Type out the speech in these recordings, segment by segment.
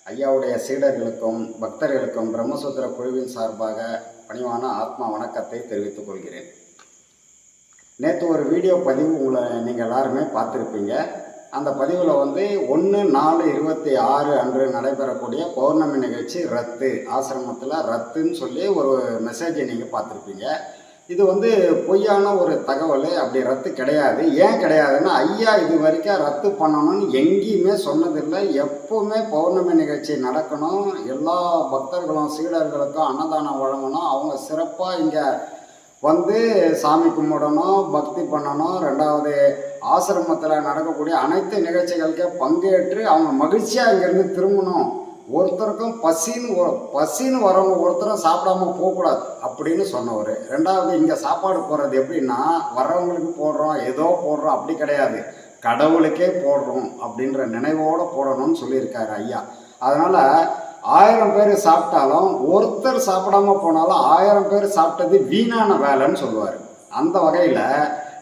ஐயாவுடைய சீடர்களுக்கும் பக்தர்களுக்கும் பிரம்மசூத்திர குழுவின் சார்பாக பணிவான ஆத்மா வணக்கத்தை தெரிவித்துக் கொள்கிறேன். நேற்று ஒரு வீடியோ பதிவு நீங்கள் எல்லாருமே பார்த்துருப்பீங்க. அந்த பதிவில் 1/4/26 அன்று நடைபெறக்கூடிய பௌர்ணமி நிகழ்ச்சி ரத்து, ஆசிரமத்தில் ரத்துன்னு சொல்லி ஒரு மெசேஜை நீங்கள் பார்த்துருப்பீங்க. இது பொய்யான ஒரு தகவல். அப்படி ரத்து கிடையாது. ஏன் கிடையாதுன்னா, ஐயா இது வரைக்கும் ரத்து பண்ணணும்னு எங்கேயுமே சொன்னதில்லை. எப்போவுமே பௌர்ணமி நிகழ்ச்சி நடக்கணும், எல்லா பக்தர்களும் சீடர்களுக்கும் அன்னதானம் வழங்கணும், அவங்க சிறப்பாக இங்கே சாமி கும்பிடணும், பக்தி பண்ணணும். ரெண்டாவது, ஆசிரமத்தில் நடக்கக்கூடிய அனைத்து நிகழ்ச்சிகளுக்கே பங்கேற்று அவங்க மகிழ்ச்சியாக இங்கேருந்து திரும்பணும். ஒருத்தருக்கும் பசின்னு வரவங்க ஒருத்தரும் சாப்பிடாம போகக்கூடாது அப்படின்னு சொன்னவர். ரெண்டாவது, இங்கே சாப்பாடு போடுறது எப்படின்னா, வர்றவங்களுக்கு போடுறோம், ஏதோ போடுறோம் அப்படி கிடையாது, கடவுளுக்கே போடுறோம் அப்படின்ற நினைவோடு போடணும்னு சொல்லியிருக்காரு ஐயா. அதனால் 1000 பேர் சாப்பிட்டாலும் ஒருத்தர் சாப்பிடாம போனாலும் 1000 பேர் சாப்பிட்டது வீணான வேலைன்னு சொல்லுவார். அந்த வகையில்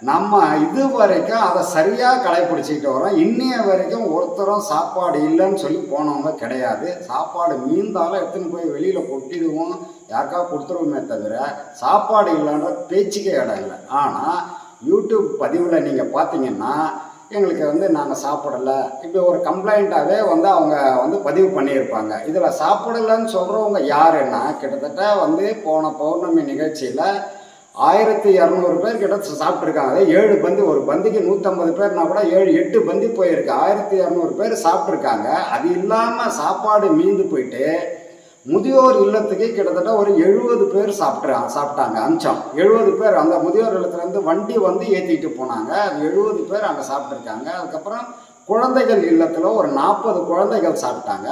நம்ம இது வரைக்கும் அதை சரியாக கடைப்பிடிச்சிக்கிட்டு வரோம். இன்னைய வரைக்கும் ஒருத்தரும் சாப்பாடு இல்லைன்னு சொல்லி போனவங்க கிடையாது. சாப்பாடு மீந்தாலும் எடுத்துன்னு போய் வெளியில் கொட்டிடுவோம், யாருக்கா கொடுத்துருவோமே தவிர சாப்பாடு இல்லைன்ற பேச்சுக்கே இடம் இல்லை. ஆனால் யூடியூப் பதிவில் நீங்கள் பார்த்தீங்கன்னா, எங்களுக்கு நாங்கள் சாப்பிடலை இப்படி ஒரு கம்ப்ளைண்ட்டாகவே அவங்க பதிவு பண்ணியிருப்பாங்க. இதில் சாப்பிடலைன்னு சொல்கிறவங்க யாருன்னா, கிட்டத்தட்ட போன பௌர்ணமி நிகழ்ச்சியில் 1200 பேர் கிட்ட சாப்பிட்ருக்காங்க. 7 பந்தி, ஒரு பந்திக்கு 150 பேர்னா கூட 7-8 பந்தி போயிருக்கு. 1200 பேர் சாப்பிட்ருக்காங்க. அது இல்லாமல் சாப்பாடு மீந்து போயிட்டு முதியோர் இல்லத்துக்கு கிட்டத்தட்ட ஒரு 70 பேர் சாப்பிட்டாங்க. அஞ்சம் 70 பேர் அந்த முதியோர் இல்லத்துலேருந்து வண்டி ஏற்றிக்கிட்டு போனாங்க. அது 70 பேர் அங்கே சாப்பிட்ருக்காங்க. அதுக்கப்புறம் குழந்தைகள் இல்லத்தில் ஒரு 40 குழந்தைகள் சாப்பிட்டாங்க.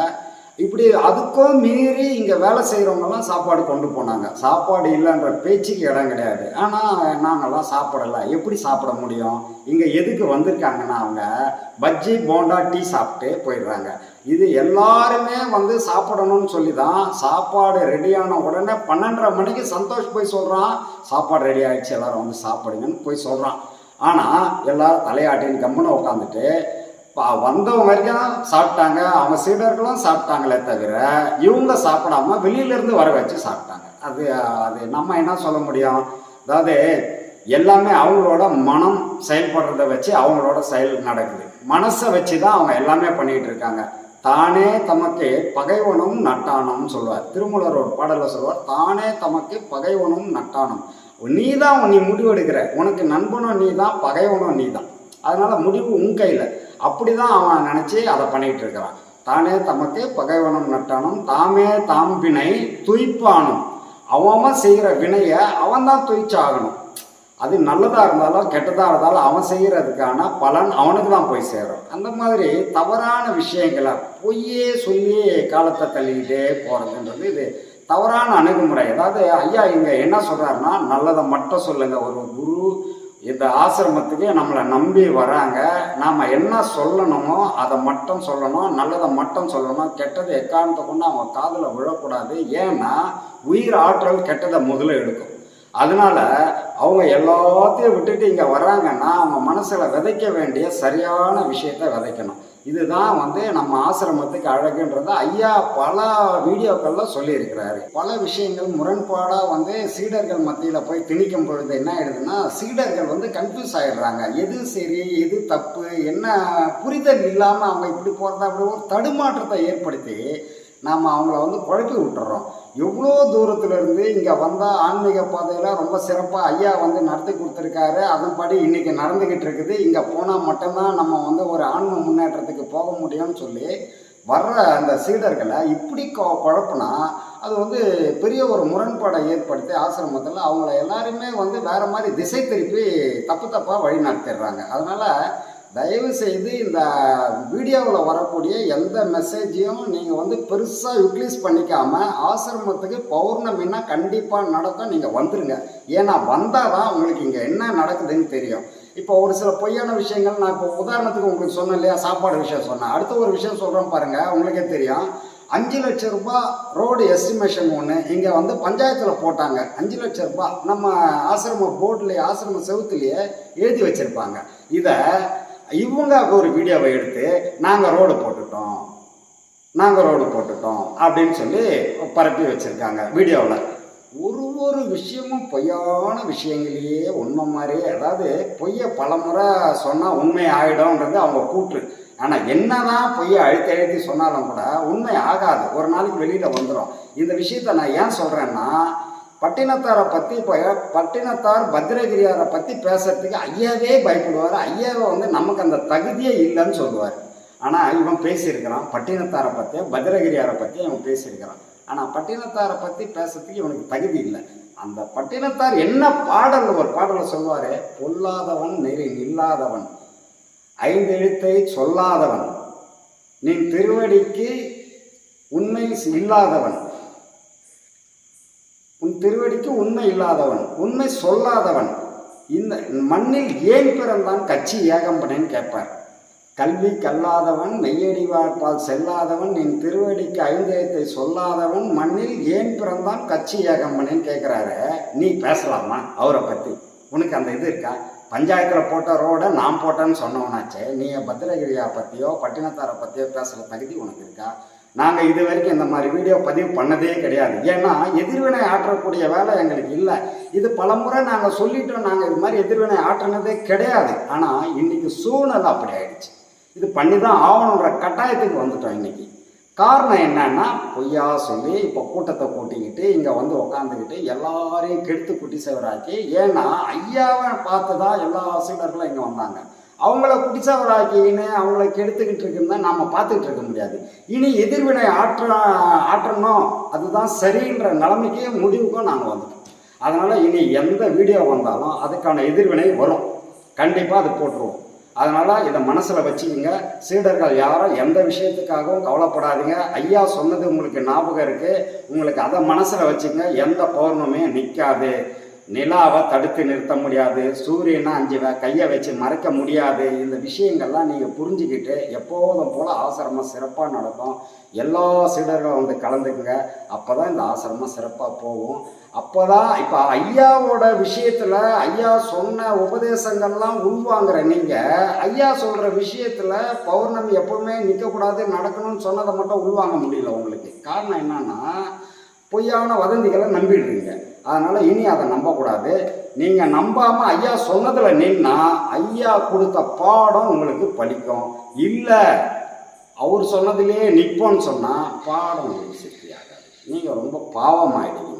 இப்படி அதுக்கும் மீறி இங்கே வேலை செய்கிறவங்கெல்லாம் சாப்பாடு கொண்டு போனாங்க. சாப்பாடு இல்லைன்ற பேச்சுக்கு இடம் கிடையாது. ஆனால் நாங்கள்லாம் சாப்பிடலை. எப்படி சாப்பிட முடியும்? இங்கே எதுக்கு வந்திருக்காங்கன்னா, அவங்க பஜ்ஜி போண்டா டீ சாப்பிட்டு போயிடுறாங்க. இது எல்லாருமே சாப்பிடணும்னு சொல்லி தான் சாப்பாடு ரெடியான உடனே 12:30 மணிக்கு சந்தோஷ் போய் சொல்கிறான், சாப்பாடு ரெடி ஆகிடுச்சு, எல்லோரும் சாப்பிடுங்கன்னு போய் சொல்கிறான். ஆனால் எல்லோரும் தலையாட்டின்னு கம்முன்னு உட்காந்துட்டு வந்தவங்க வரைக்கும் சாப்பிட்டாங்க. அவங்க சீடர்களும் சாப்பிட்டாங்களே தவிர இவங்க சாப்பிடாம வெளியிலேருந்து வர வச்சு சாப்பிட்டாங்க. அது நம்ம என்ன சொல்ல முடியும்? அதாவது எல்லாமே அவங்களோட மனம் செயல்படுறத வச்சு அவங்களோட செயல் நடக்குது. மனசை வச்சு தான் அவங்க எல்லாமே பண்ணிகிட்டு இருக்காங்க. தானே தமக்கு பகைவனும் நட்டானம்னு சொல்லுவார். திருமூலர் ஒரு பாடலில் சொல்லுவார், தானே தமக்கு பகைவனும் நட்டானம். நீ முடிவெடுக்கிற, உனக்கு நண்பனும் நீ தான், பகைவனும் நீ தான். அதனால் முடிவு உன் கையில். அப்படி தான் அவன் நினச்சி அதை பண்ணிகிட்டு இருக்கிறான். தானே தமக்கு பகைவனும் நட்டானும் தாமே தாம் வினை துய்ப்பானும். அவன் செய்கிற வினையை அவன் தான் துய்ச்சாகணும். அது நல்லதாக இருந்தாலும் கெட்டதாக இருந்தாலும் அவன் செய்கிறதுக்கான பலன் அவனுக்கு தான் போய் சேரும். அந்த மாதிரி தவறான விஷயங்களை பொய்யே சொல்லி காலத்தை தள்ளிக்கிட்டே போகிறதுன்றது இது தவறான அணுகுமுறை. அதாவது ஐயா இங்கே என்ன சொல்கிறாருன்னா, நல்லதை மட்டும் சொல்லுங்கள். ஒரு குரு இந்த ஆசிரமத்துக்கு நம்மளை நம்பி வராங்க, நாம் என்ன சொல்லணுமோ அதை மட்டும் சொல்லணும், நல்லதை மட்டும் சொல்லணும். கெட்டதை எக்காரணத்தை கொண்டு அவங்க காதில் விழக்கூடாது. ஏன்னா உயிர் ஆற்றல் கெட்டதை முதல்ல எடுக்கும். அதனால அவங்க எல்லாத்தையும் விட்டுட்டு இங்கே வர்றாங்கன்னா அவங்க மனசில் விதைக்க வேண்டிய சரியான விஷயத்தை விதைக்கணும். இதுதான் நம்ம ஆசிரமத்துக்கு அழகுன்றதை ஐயா பல வீடியோக்களில் சொல்லியிருக்கிறாரு. பல விஷயங்கள் முரண்பாடாக சீடர்கள் மத்தியில் போய் திணிக்கும் பொழுது என்ன ஆயிடுதுன்னா, சீடர்கள் கன்ஃபியூஸ் ஆகிடுறாங்க. எது சரி எது தப்பு என்ன புரிதல் இல்லாமல் அவங்க இப்படி போகிறதா அப்படி ஒரு தடுமாற்றத்தை ஏற்படுத்தி நாம் அவங்கள குழப்பி விட்டுறோம். எவ்வளோ தூரத்துலேருந்து இங்கே வந்தால் ஆன்மீக பாதையில் ரொம்ப சிறப்பாக ஐயா நடத்தி கொடுத்துருக்காரு. அதன்படி இன்றைக்கி நடந்துக்கிட்டு இருக்குது. இங்கே போனால் மட்டும்தான் நம்ம ஒரு ஆன்ம முன்னேற்றத்துக்கு போக முடியும்னு சொல்லி வர்ற அந்த சீடர்களை இப்படி குழப்பினா அது பெரிய ஒரு முரண்பாடை ஏற்படுத்தி ஆசிரமத்தில் அவங்கள எல்லாருமே வேறு மாதிரி திசை திருப்பி தப்பாக வழி நடத்திடுறாங்க. அதனால் தயவு செய்து இந்த வீடியோவில் வரக்கூடிய எந்த மெசேஜையும் நீங்கள் பெருசாக யூட்டிலைஸ் பண்ணிக்காமல், ஆசிரமத்துக்கு பௌர்ணமின்னா கண்டிப்பாக நடக்கும், நீங்கள் வந்துடுங்க. ஏன்னா வந்தால் தான் உங்களுக்கு இங்கே என்ன நடக்குதுன்னு தெரியும். இப்போ ஒரு சில பொய்யான விஷயங்கள் நான் இப்போ உதாரணத்துக்கு உங்களுக்கு சொன்னேன் இல்லையா, சாப்பாடு விஷயம் சொன்னேன். அடுத்த ஒரு விஷயம் சொல்கிறேன் பாருங்கள், உங்களுக்கே தெரியும். 5 லட்சம் ரூபாய் ரோடு எஸ்டிமேஷன் ஒன்று இங்கே பஞ்சாயத்தில் போட்டாங்க. 5 லட்சம் ரூபாய் நம்ம ஆசிரம போர்டுலேயே ஆசிரம செவுத்துலேயே எழுதி வச்சுருப்பாங்க. இதை இவங்க ஒரு வீடியோவை எடுத்து நாங்கள் ரோடு போட்டுட்டோம், நாங்கள் ரோடு போட்டுட்டோம் அப்படின்னு சொல்லி பரப்பி வச்சுருக்காங்க வீடியோவில். ஒரு விஷயமும் பொய்யான விஷயங்களையே உண்மை மாதிரியே, அதாவது பொய்யை பலமுறை சொன்னால் உண்மை ஆகிடும்ன்றது அவங்க கூற்று. ஆனால் என்னதான் பொய்யை அழுத்தி சொன்னாலும் கூட உண்மை ஆகாது, ஒரு நாளைக்கு வெளியில் வந்துடும். இந்த விஷயத்த நான் ஏன் சொல்கிறேன்னா, பட்டினத்தாரை பற்றி இப்போ பட்டினத்தார் பத்திரகிரியாரை பற்றி பேசுறதுக்கு ஐயாவே பயப்படுவார். ஐயாவை நமக்கு அந்த தகுதியே இல்லைன்னு சொல்லுவார். ஆனால் இவன் பேசியிருக்கிறான் பட்டினத்தாரை பற்றியும் பத்திரகிரியாரை பற்றியும் இவன் பேசியிருக்கிறான். ஆனால் பட்டினத்தாரை பற்றி பேசுறதுக்கு இவனுக்கு தகுதி இல்லை. அந்த பட்டினத்தார் என்ன ஒரு பாடலை சொல்லுவார், பொல்லாதவன் நெறி நில்லாதவன், 5 எழுத்தை சொல்லாதவன், நீ திருவடிக்கு உண்மை இல்லாதவன், உன் திருவடிக்கு உண்மை இல்லாதவன், உண்மை சொல்லாதவன், இந்த மண்ணில் ஏன் பிறந்தான் கட்சி ஏகம்பனேன்னு கேட்பார். கல்வி கல்லாதவன், மெய்யடி வாழ்பால் செல்லாதவன், என் திருவடிக்கு 5 எழுத்தை சொல்லாதவன், மண்ணில் ஏன் பிறந்தான் கட்சி ஏகம்பனேன்னு கேட்குறாரு. நீ பேசலாமா அவரை பற்றி? உனக்கு அந்த இது இருக்கா? பஞ்சாயத்தில் போட்ட ரோடை நான் போட்டேன்னு சொன்னவனாச்சே, நீ பத்திரகிரியா பற்றியோ பட்டினத்தாரை பற்றியோ பேசுகிற தகுதி உனக்கு இருக்கா? நாங்கள் இது வரைக்கும் இந்த மாதிரி வீடியோ பதிவு பண்ணதே கிடையாது. ஏன்னா எதிர்வினை ஆற்றக்கூடிய வேலை எங்களுக்கு இல்லை. இது பலமுறை நாங்கள் சொல்லிட்டோம், நாங்கள் இது மாதிரி எதிர்வினை ஆற்றினதே கிடையாது. ஆனால் இன்றைக்கி சூழ்நிலை அப்படி ஆயிடுச்சு. இது பண்ணி தான் ஆகணுன்ற கட்டாயத்துக்கு வந்துட்டோம். இன்றைக்கி காரணம் என்னன்னா, பொய்யா சொல்லி இப்போ கூட்டத்தை கூட்டிக்கிட்டு இங்கே உக்காந்துக்கிட்டு எல்லாரையும் கெடுத்து குட்டி சேவராக்கி, ஏன்னா ஐயாவை பார்த்து தான் எல்லா சீடர்களும் இங்கே வந்தாங்க. அவங்கள குடிசவராக்கின்னு அவங்கள கெடுத்துக்கிட்டு இருக்குன்னு தான் நாம் பார்த்துக்கிட்டு இருக்க முடியாது. இனி எதிர்வினை ஆற்றணும், அதுதான் சரின்ற நிலைமைக்கே முடிவுக்கும் நாங்கள் வந்துட்டோம். அதனால் இனி எந்த வீடியோ வந்தாலும் அதுக்கான எதிர்வினை வரும், கண்டிப்பாக அது போட்டுருவோம். அதனால் இதை மனசில் வச்சுக்கிங்க. சீடர்கள் யாரும் எந்த விஷயத்துக்காகவும் கவலைப்படாதீங்க. ஐயா சொன்னது உங்களுக்கு ஞாபகம் இருக்குது, உங்களுக்கு அதை மனசில் வச்சுங்க. எந்த பௌர்ணமியும் நிற்காது, நிலாவை தடுத்து நிறுத்த முடியாது, சூரியனை 5 கையை வச்சு மறைக்க முடியாது. இந்த விஷயங்கள்லாம் நீங்கள் புரிஞ்சுக்கிட்டு எப்போதும் போல் ஆசிரமம் சிறப்பாக நடக்கும். எல்லா சீடர்களும் கலந்துக்குங்க. அப்போ தான் இந்த ஆசிரமம் சிறப்பாக போகும். அப்போ தான் இப்போ ஐயாவோட விஷயத்தில் ஐயா சொன்ன உபதேசங்கள்லாம் உள்வாங்கிற நீங்கள் ஐயா சொல்கிற விஷயத்தில் பௌர்ணமி எப்போவுமே நிற்கக்கூடாது, நடக்கணும்னு சொன்னதை மட்டும் உள்வாங்க முடியல உங்களுக்கு. காரணம் என்னன்னா, பொய்யான வதந்திகளை நம்பிடுறீங்க. அதனால் இனி அதை நம்பக்கூடாது. நீங்கள் நம்பாமல் ஐயா சொன்னதில் நின்னா ஐயா கொடுத்த பாடம் உங்களுக்கு பலிக்கும். இல்லை அவர் சொன்னதிலே நிற்போன்னு சொன்னால் பாடம் உங்களுக்கு சித்தியாகாது, நீங்கள் ரொம்ப பாவமாயிடுவீங்க.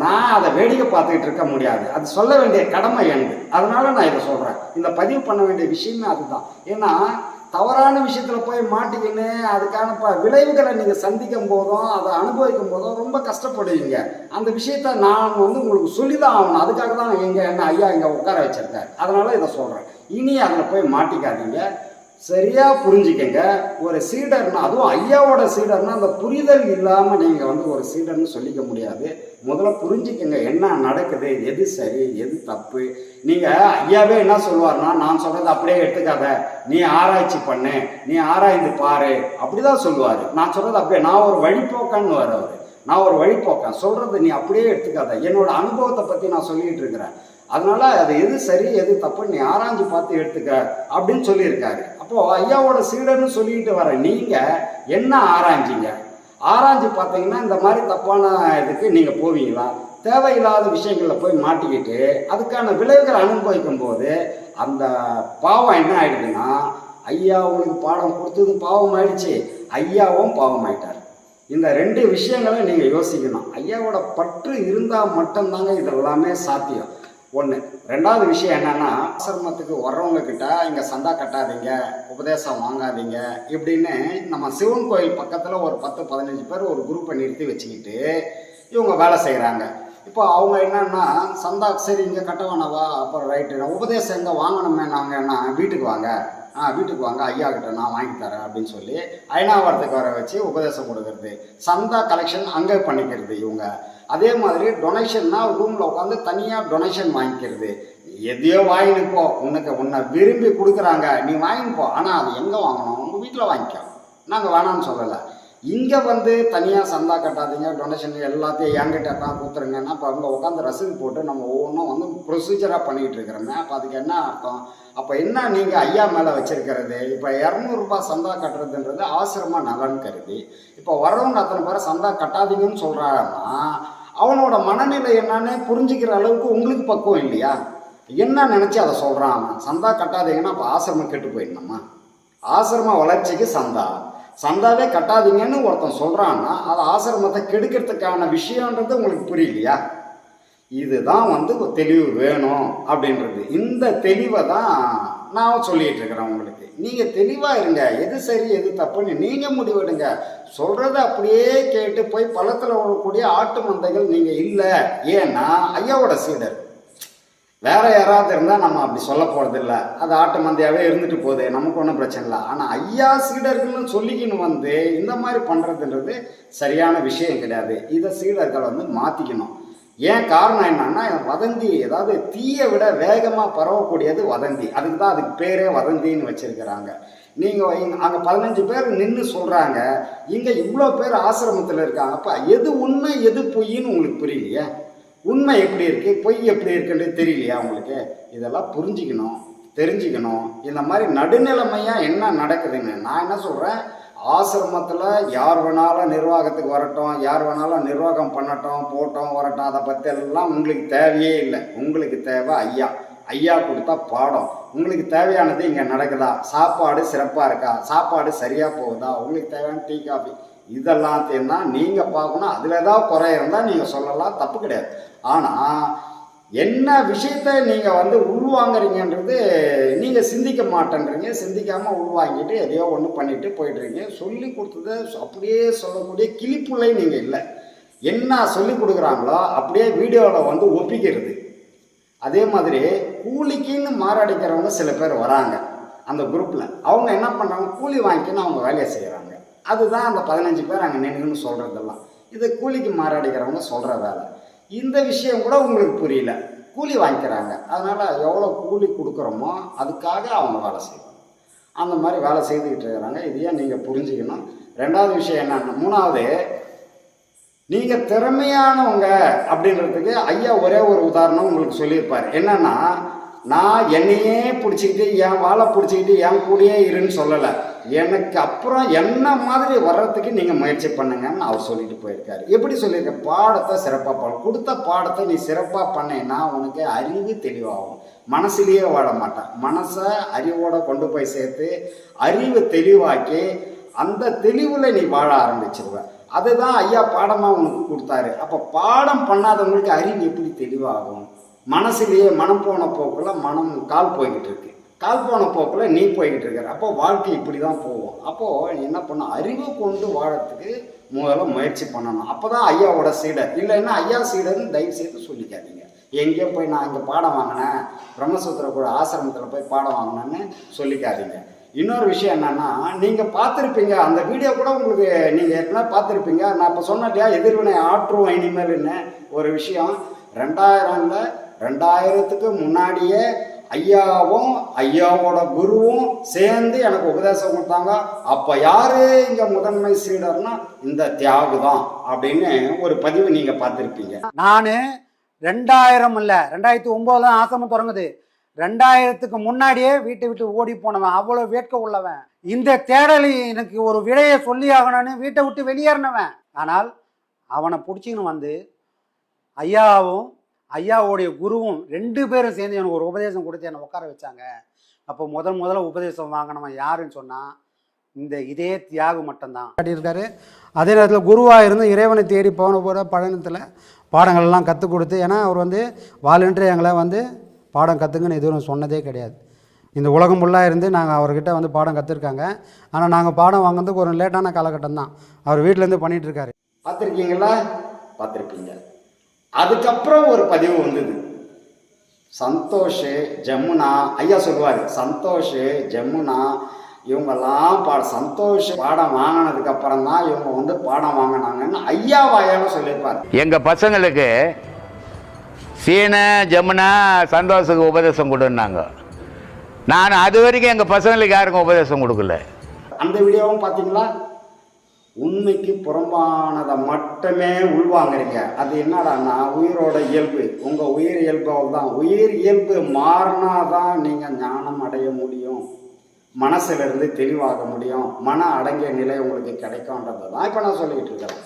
நான் அதை வேடிக்கை பார்த்துக்கிட்டு இருக்க முடியாது, அது சொல்ல வேண்டிய கடமை எனக்கு. அதனால நான் இதை சொல்கிறேன். இந்த பதிவு பண்ண வேண்டிய விஷயமே அதுதான். ஏன்னா தவறான விஷயத்தில் போய் மாட்டிக்கின்னு அதுக்கான விளைவுகளை நீங்கள் சந்திக்கும் போதும் அதை அனுபவிக்கும் போதும் ரொம்ப கஷ்டப்படுவீங்க. அந்த விஷயத்த நான் உங்களுக்கு சொல்லி தான் ஆகணும். அதுக்காக தான் என்ன ஐயா இங்கே உட்கார வச்சிருக்காரு. அதனால இதை சொல்கிறேன். இனி அதில் போய் மாட்டிக்காதீங்க, சரியாக புரிஞ்சுக்கங்க. ஒரு சீடர்னா, அதுவும் ஐயாவோட சீடர்னா, அந்த புரிதல் இல்லாமல் நீங்கள் ஒரு சீடர்னு சொல்லிக்க முடியாது. முதல்ல புரிஞ்சுக்கங்க என்ன நடக்குது, எது சரி எது தப்பு. நீங்கள் ஐயாவே என்ன சொல்லுவார்னா, நான் சொல்கிறத அப்படியே எடுத்துக்காத, நீ ஆராய்ச்சி பண்ணு, நீ ஆராய்ந்து பாரு, அப்படி தான் சொல்லுவார். நான் சொல்கிறது அப்படியே, நான் ஒரு வழிபோக்கான்னு அவர், நான் ஒரு வழிபோக்கன், சொல்கிறது நீ அப்படியே எடுத்துக்காத, என்னோட அனுபவத்தை பற்றி நான் சொல்லிகிட்டு இருக்கிறேன். அதனால அது எது சரி எது தப்புன்னு நீ ஆராய்ஞ்சு பார்த்து எடுத்துக்க அப்படின்னு சொல்லியிருக்காரு. அப்போது ஐயாவோட சீடர்னு சொல்லிக்கிட்டு வர நீங்கள் என்ன ஆராய்ஞ்சிங்க? ஆராய்ஞ்சு பார்த்தீங்கன்னா இந்த மாதிரி தப்பான இதுக்கு நீங்கள் போவீங்களா? தேவையில்லாத விஷயங்களில் போய் மாட்டிக்கிட்டு அதுக்கான விளைவுகளை அனுபவிக்கும் போது அந்த பாவம் என்ன ஆயிடுதுன்னா, ஐயா உங்களுக்கு பாடம் கொடுத்தது பாவம் ஆயிடுச்சு, ஐயாவும் பாவம் ஆயிட்டார். இந்த 2 விஷயங்களை நீங்கள் யோசிக்கணும். ஐயாவோட பற்று இருந்தால் மட்டும்தாங்க இதெல்லாமே சாத்தியம். ஒன்று. 2வது விஷயம் என்னென்னா, ஆசிரமத்துக்கு வர்றவங்க கிட்ட இங்கே சந்தா கட்டாதீங்க, உபதேசம் வாங்காதீங்க இப்படின்னு நம்ம சிவன் கோயில் பக்கத்தில் ஒரு 10-15 பேர் ஒரு குரூப்பை நிறுத்தி வச்சுக்கிட்டு இவங்க வேலை செய்கிறாங்க. இப்போ அவங்க என்னன்னா, சந்தா சரி இங்கே கட்ட வேணாவா, அப்புறம் ரைட்டு உபதேசம் எங்கே வாங்கணுமே, நாங்கள் என்ன வீட்டுக்கு வாங்க, வீட்டுக்கு வாங்க ஐயா கிட்ட நான் வாங்கி தரேன் அப்படின்னு சொல்லி ஐநாவரத்துக்கு வர வச்சு உபதேசம் கொடுக்கறது, சந்தா கலெக்ஷன் அங்கே பண்ணிக்கிறது இவங்க. அதே மாதிரி டொனேஷன்னா ரூமில் உட்காந்து தனியாக டொனேஷன் வாங்கிக்கிறது. எதையோ வாங்கினுப்போ, உன்னை விரும்பி கொடுக்குறாங்க, நீ வாங்கிப்போ, ஆனால் அது எங்கே வாங்கணும், உங்கள் வீட்டில் வாங்கிக்கோ, நாங்கள் வேணான்னு சொல்லலை. இங்கே வந்து தனியாக சந்தா கட்டாதீங்க, டொனேஷன் எல்லாத்தையும் என்கிட்ட தான் கொடுத்துருங்கன்னா இப்போ அங்கே உட்காந்து ரசீது போட்டு நம்ம ஒவ்வொன்றும் வந்து ப்ரொசீஜராக பண்ணிகிட்டு இருக்கிறோமே. அப்போ அதுக்கு என்ன அர்த்தம்? அப்போ என்ன நீங்கள் ஐயா மேலே வச்சுருக்கிறது? இப்போ 200 ரூபாய் சந்தா கட்டுறதுன்றது ஆசிரம நலன் கருதி. இப்போ வரவங்க அத்தனை பேரை சந்தா கட்டாதீங்கன்னு சொல்கிறாங்கன்னா அவனோட மனநிலை என்னன்னு புரிஞ்சுக்கிற அளவுக்கு உங்களுக்கு பக்குவம் இல்லையா? என்ன நினச்சி அதை சொல்கிறான் அவன்? சந்தா கட்டாதீங்கன்னா அப்போ ஆசிரமம் கெட்டு போயிடணுமா? ஆசிரம வளர்ச்சிக்கு சந்தாவே கட்டாதீங்கன்னு ஒருத்தன் சொல்கிறான்னா அது ஆசிரமத்தை கெடுக்கிறதுக்கான விஷயன்றது உங்களுக்கு புரியலையா? இதுதான் வந்து தெளிவு வேணும் அப்படின்றது. இந்த தெளிவை தான் நான் சொல்லிகிட்டு இருக்கிறேன் உங்களுக்கு. நீங்கள் தெளிவாக இருங்க, எது சரி எது தப்புன்னு நீங்கள் முடிவெடுங்க. சொல்கிறத அப்படியே கேட்டு போய் பள்ளத்தில் விடக்கூடிய ஆட்டு மந்தைகள் நீங்கள் இல்லை. ஏன்னா ஐயாவோட சீடர். வேற யாராவது இருந்தால் நம்ம அப்படி சொல்ல போகிறதில்ல, அது ஆட்டு மந்தையாகவே இருந்துட்டு போகுது, நமக்கு ஒன்றும் பிரச்சனை இல்லை. ஆனால் ஐயா சீடர்கள்னு சொல்லிக்கின்னு வந்து இந்த மாதிரி பண்ணுறதுன்றது சரியான விஷயம் கிடையாது. இதை சீடர்கள் வந்து மாற்றிக்கணும். ஏன் காரணம் என்னன்னா, வதந்தி, அதாவது தீயை விட வேகமாக பரவக்கூடியது வதந்தி. அதுக்கு தான் அதுக்கு பேரே வதந்தின்னு வச்சிருக்கிறாங்க. நீங்கள் அங்கே 15 பேர் நின்று சொல்கிறாங்க, இங்கே இவ்வளோ பேர் ஆசிரமத்தில் இருக்காங்க. அப்போ எது உண்மை எது பொய்ன்னு உங்களுக்கு புரியலையே? உண்மை எப்படி இருக்குது, பொய் எப்படி இருக்குன்றது தெரியலையா உங்களுக்கு? இதெல்லாம் புரிஞ்சிக்கணும், தெரிஞ்சுக்கணும். இந்த மாதிரி நடுநிலைமையாக என்ன நடக்குதுன்னு நான் என்ன சொல்கிறேன், ஆசிரமத்தில் யார் வேணாலும் நிர்வாகத்துக்கு வரட்டும், யார் வேணாலும் நிர்வாகம் பண்ணட்டும், போட்டோம் வரட்டும், அதை பற்றி எல்லாம் உங்களுக்கு தேவையே இல்லை. உங்களுக்கு தேவை ஐயா கொடுத்தா பாடம். உங்களுக்கு தேவையானது இங்கே நடக்குதா? சாப்பாடு சிறப்பாக இருக்கா? சாப்பாடு சரியாக போகுதா? உங்களுக்கு தேவையான டீ காஃபி இதெல்லாம் தான் நீங்கள் பார்க்கணும். அதில் ஏதாவது குறை இருந்தால் நீங்கள் சொல்லலாம், தப்பு கிடையாது. ஆனால் என்ன விஷயத்தை நீங்கள் வந்து உள்வாங்கிறீங்கன்றது நீங்கள் சிந்திக்க மாட்டேன்றீங்க. சிந்திக்காமல் உள்வாங்கிட்டு எதையோ ஒன்று பண்ணிட்டு போயிட்டுருங்க. சொல்லி கொடுத்ததை அப்படியே சொல்லக்கூடிய கிளிப்புள்ளை நீங்கள் இல்லை. என்ன சொல்லி கொடுக்குறாங்களோ அப்படியே வீடியோவில் வந்து ஒப்பிக்கிறது. அதே மாதிரி கூலிக்குன்னு மாரடிக்கிறவங்க சில பேர் வராங்க அந்த குரூப்பில். அவங்க என்ன பண்ணுறாங்க, கூலி வாங்கிக்கின்னு அவங்க வேலையை செய்கிறாங்க. அதுதான் அந்த 15 பேர் அங்கே நின்றுன்னு சொல்கிறதெல்லாம். இது கூலிக்கு மாரடிக்கிறவங்க சொல்கிற வேலை. இந்த விஷயம் கூட உங்களுக்கு புரியல. கூலி வாங்கிக்கிறாங்க, அதனால் எவ்வளோ கூலி கொடுக்குறோமோ அதுக்காக அவங்க வேலை செய்வாங்க. அந்த மாதிரி வேலை செய்துக்கிட்டு இருக்கிறாங்க. இதையே நீங்கள் புரிஞ்சுக்கணும். ரெண்டாவது விஷயம் என்னன்னா, மூணாவது, நீங்கள் திறமையானவங்க அப்படின்றதுக்கு ஐயா ஒரே ஒரு உதாரணம் உங்களுக்கு சொல்லியிருப்பார். என்னன்னா, நான் என்னையே பிடிச்சிக்கிட்டு என் வாழை பிடிச்சிக்கிட்டு என் கூடயே இருன்னு சொல்லலை. எனக்கு அப்புறம் என்ன மாதிரி வர்றதுக்கு நீங்கள் முயற்சி பண்ணுங்கன்னு அவர் சொல்லிட்டு போயிருக்காரு. எப்படி சொல்லியிருக்க? பாடத்தை சிறப்பாக பாடம் கொடுத்த பாடத்தை நீ சிறப்பாக பண்ணேன்னா உனக்கு அறிவு தெளிவாகும். மனசுலேயே வாழ மாட்டேன். மனசை அறிவோட கொண்டு போய் சேர்த்து அறிவு தெளிவாக்கி அந்த தெளிவில் நீ வாழ ஆரம்பிச்சிருவேன். அதுதான் ஐயா பாடமாக உனக்கு கொடுத்தாரு. அப்போ பாடம் பண்ணாதவங்களுக்கு அறிவு எப்படி தெளிவாகும்? மனசுலேயே மனம் போன போக்கில் மனம் கால் போய்கிட்டு இருக்கு, கால் போன போக்கில் நீ போய்கிட்டு இருக்கிற. அப்போ வாழ்க்கை இப்படி தான் போகும். அப்போது என்ன பண்ண, அறிவு கொண்டு வாழறதுக்கு முதல்ல முயற்சி பண்ணணும். அப்போ தான் ஐயாவோட சீடர். இல்லைன்னா ஐயா சீடர்னு தயவு செய்து சொல்லிக்காதீங்க. எங்கேயோ போய் நான் இங்கே பாடம் வாங்கினேன், பிரம்மசூத்திர கூட ஆசிரமத்தில் போய் பாடம் வாங்கினேன்னு சொல்லிக்காதீங்க. இன்னொரு விஷயம் என்னென்னா, நீங்கள் பார்த்துருப்பீங்க அந்த வீடியோ கூட உங்களுக்கு, நீங்கள் ஏற்கனவே பார்த்துருப்பீங்க. நான் இப்போ சொன்னேன் இல்லையா, எதிர்வினை ஆற்றுவோம் இனிமேல்னு ஒரு விஷயம். 2000க்கு முன்னாடியே ஐயாவும் ஐயாவோட குருவும் சேர்ந்து எனக்கு உபதேசம் கொடுத்தாங்க. அப்போ யார் இங்கே முதன்மை சீடர்னா இந்த தியாகு தான் அப்படின்னு ஒரு பதிவு நீங்கள் பார்த்துருப்பீங்க. நான் 2000 இல்லை 2009 தான் ஆசிரமம் தொடங்குது. 2000க்கு முன்னாடியே வீட்டை விட்டு ஓடி போனவன், அவ்வளோ வேட்கை உள்ளவன். இந்த தேடலி எனக்கு ஒரு விடையை சொல்லி ஆகணும்னு வீட்டை விட்டு வெளியேறினவன். ஆனால் அவனை பிடிச்சின்னு வந்து ஐயாவும் ஐயாவுடைய குருவும் 2 பேரும் சேர்ந்து எனக்கு ஒரு உபதேசம் கொடுத்து என்னை உட்கார வச்சாங்க. அப்போ முதல்ல உபதேசம் வாங்கினவன் யாருன்னு சொன்னால் இதே தியாகு மட்டும்தான் காட்டியிருக்காரு. அதே நேரத்தில் குருவாக இருந்து இறைவனை தேடி போன போகிற பயணத்தில் பாடங்கள்லாம் கற்றுக் கொடுத்து, ஏன்னா அவர் வந்து வாலண்டியர் எங்களை வந்து பாடம் கற்றுங்கன்னு எதுவும் சொன்னதே கிடையாது. இந்த உலகம் ஃபுல்லாக இருந்து நாங்கள் அவர்கிட்ட வந்து பாடம் கற்றுருக்காங்க. ஆனால் நாங்கள் பாடம் வாங்கினதுக்கு ஒரு லேட்டான காலகட்டம் தான். அவர் வீட்டிலேருந்து பண்ணிகிட்ருக்காரு. பார்த்துருக்கீங்களா? பார்த்துருப்பீங்க. அதுக்கப்புறம் ஒரு பதிவு வந்தது. சந்தோஷ், ஜமுனா, ஐயா சொல்லுவார், சந்தோஷ், ஜமுனா இவங்கெல்லாம் சந்தோஷ் பாடம் வாங்கினதுக்கு அப்புறம் தான் இவங்க வந்து பாடம் வாங்கினாங்கன்னு ஐயா வாயால சொல்லியிருப்பார். எங்கள் பசங்களுக்கு சீன ஜமுனா சந்தோஷுக்கு உபதேசம் கொடுன்னாங்க. நான் அது வரைக்கும் எங்கள் பசங்களுக்கு யாருக்கும் உபதேசம் கொடுக்கல. அந்த வீடியோவும் பார்த்தீங்களா? உண்மைக்கு புறம்பானதை மட்டுமே உள்வாங்குறீங்க. அது என்னடான்னா உயிரோட இயல்பு, உங்கள் உயிர் இயல்பால் தான். உயிர் இயல்பு மாறினாதான் நீங்கள் ஞானம் அடைய முடியும், மனசிலிருந்து தெளிவாக முடியும், மன அடங்கிய நிலை உங்களுக்கு கிடைக்கும்ன்றது தான் இப்போ நான் சொல்லிக்கிட்டு இருக்கிறேன்.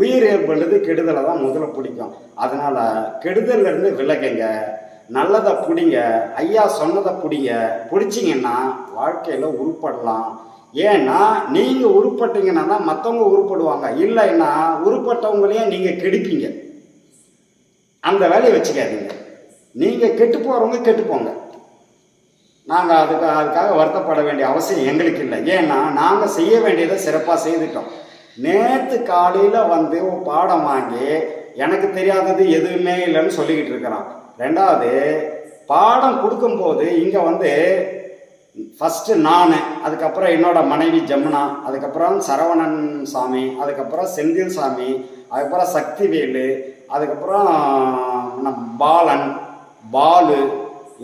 உயிர் இயல்புன்றது கெடுதலை தான் முதல்ல பிடிக்கும். அதனால் கெடுதல்லேருந்து விலகுங்க, நல்லதை பிடிங்க, ஐயா சொன்னதை பிடிங்க. பிடிச்சிங்கன்னா வாழ்க்கையில் உருப்படலாம். ஏன்னா நீங்கள் உருப்பட்டீங்கன்னா தான் மற்றவங்க உருப்படுவாங்க. இல்லைன்னா உருப்பட்டவங்களையும் நீங்கள் கெடுப்பீங்க. அந்த வேலையை வச்சுக்காதீங்க. நீங்கள் கெட்டு போகிறவங்க கெட்டுப்போங்க. நாங்கள் அதுக்காக வருத்தப்பட வேண்டிய அவசியம் எங்களுக்கு இல்லை. ஏன்னா நாங்கள் செய்ய வேண்டியதை சிறப்பாக செய்துட்டோம். நேற்று காலையில் வந்து பாடம் வாங்கி எனக்கு தெரியாதது எதுவுமே இல்லைன்னு சொல்லிக்கிட்டு இருக்கிறான். ரெண்டாவது பாடம் கொடுக்கும்போது இங்கே வந்து ஃபஸ்ட்டு நான், அதுக்கப்புறம் என்னோட மனைவி ஜமுனா, அதுக்கப்புறம் சரவணன் சாமி, அதுக்கப்புறம் செந்தில் சாமி, அதுக்கப்புறம் சக்திவேலு, அதுக்கப்புறம் பாலன், பாலு,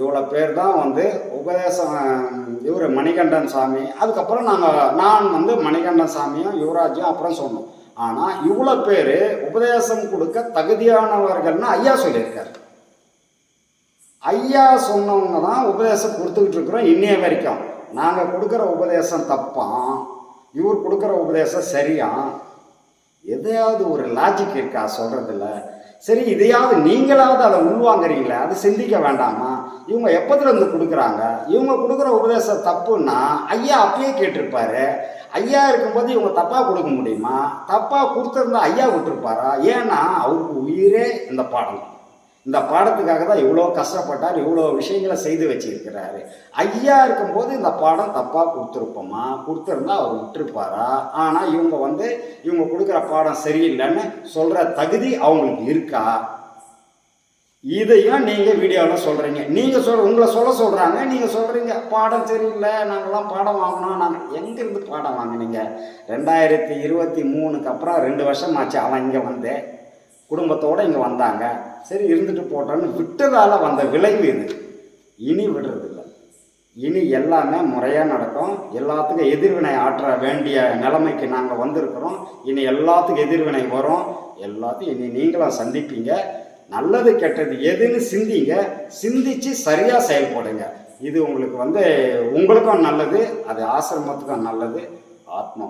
இவ்வளோ பேர் தான் வந்து உபதேசம். இவர் மணிகண்டன் சாமி, அதுக்கப்புறம் நான் வந்து மணிகண்டன் சாமியும் யுவராஜும் அப்புறம் சொன்னோம். ஆனால் இவ்வளோ பேர் உபதேசம் கொடுக்க தகுதியானவர்கள்னு ஐயா சொல்லியிருக்காரு. ஐயா சொன்னவங்க தான் உபதேசம் கொடுத்துக்கிட்டு இருக்கிறோம் இன்னைய வரைக்கும். நாங்கள் கொடுக்குற உபதேசம் தப்பான், இவர் கொடுக்குற உபதேசம் சரியா? எதையாவது ஒரு லாஜிக் இருக்கா சொல்கிறதில்ல? சரி, இதையாவது நீங்களாவது அதை உள்வாங்கிறீங்களே, அது சிந்திக்க வேண்டாமா? இவங்க எப்போதுலேருந்து கொடுக்குறாங்க? இவங்க கொடுக்குற உபதேசம் தப்புன்னா ஐயா அப்பயே கேட்டிருப்பாரு. ஐயா இருக்கும்போது இவங்க தப்பாக கொடுக்க முடியுமா? தப்பாக கொடுத்துருந்தா ஐயா விட்டுருப்பாரா? ஏன்னா அவருக்கு உயிரே இந்த பாடம். இந்த பாடத்துக்காக தான் இவ்வளோ கஷ்டப்பட்டார், இவ்வளோ விஷயங்களை செய்து வச்சிருக்கிறாரு. ஐயா இருக்கும்போது இந்த பாடம் தப்பாக கொடுத்துருப்போமா? கொடுத்துருந்தா அவர் விட்டுருப்பாரா? ஆனால் இவங்க கொடுக்குற பாடம் சரியில்லைன்னு சொல்கிற தகுதி அவங்களுக்கு இருக்கா? இதையும் நீங்கள் வீடியோவில் சொல்கிறீங்க. நீங்கள் உங்களை சொல்கிறாங்க, நீங்கள் சொல்கிறீங்க பாடம் சரியில்லை, நாங்கள்லாம் பாடம் வாங்கினோம். நாங்கள் எங்கேருந்து பாடம் வாங்கினீங்க? 2023 அப்புறம் 2 வருஷம் ஆச்சு அவன் இங்கே வந்து குடும்பத்தோடு இங்கே வந்தாங்க. சரி இருந்துட்டு போட்டோன்னு விட்டதால் வந்த விளைவு இது. இனி விடுறதில்லை. இனி எல்லாமே முறையாக நடக்கும். எல்லாத்துக்கும் எதிர்வினை ஆற்ற வேண்டிய நிலைமைக்கு நாங்கள் வந்திருக்கிறோம். இனி எல்லாத்துக்கும் எதிர்வினை வரும். எல்லாத்தையும் இனி நீங்களும் சந்திப்பீங்க. நல்லது கெட்டது எதுன்னு சிந்திங்க. சிந்திச்சு சரியாக செயல்படுங்க. இது உங்களுக்கு உங்களுக்கும் நல்லது, அது ஆசிரமத்துக்கும் நல்லது, ஆத்மா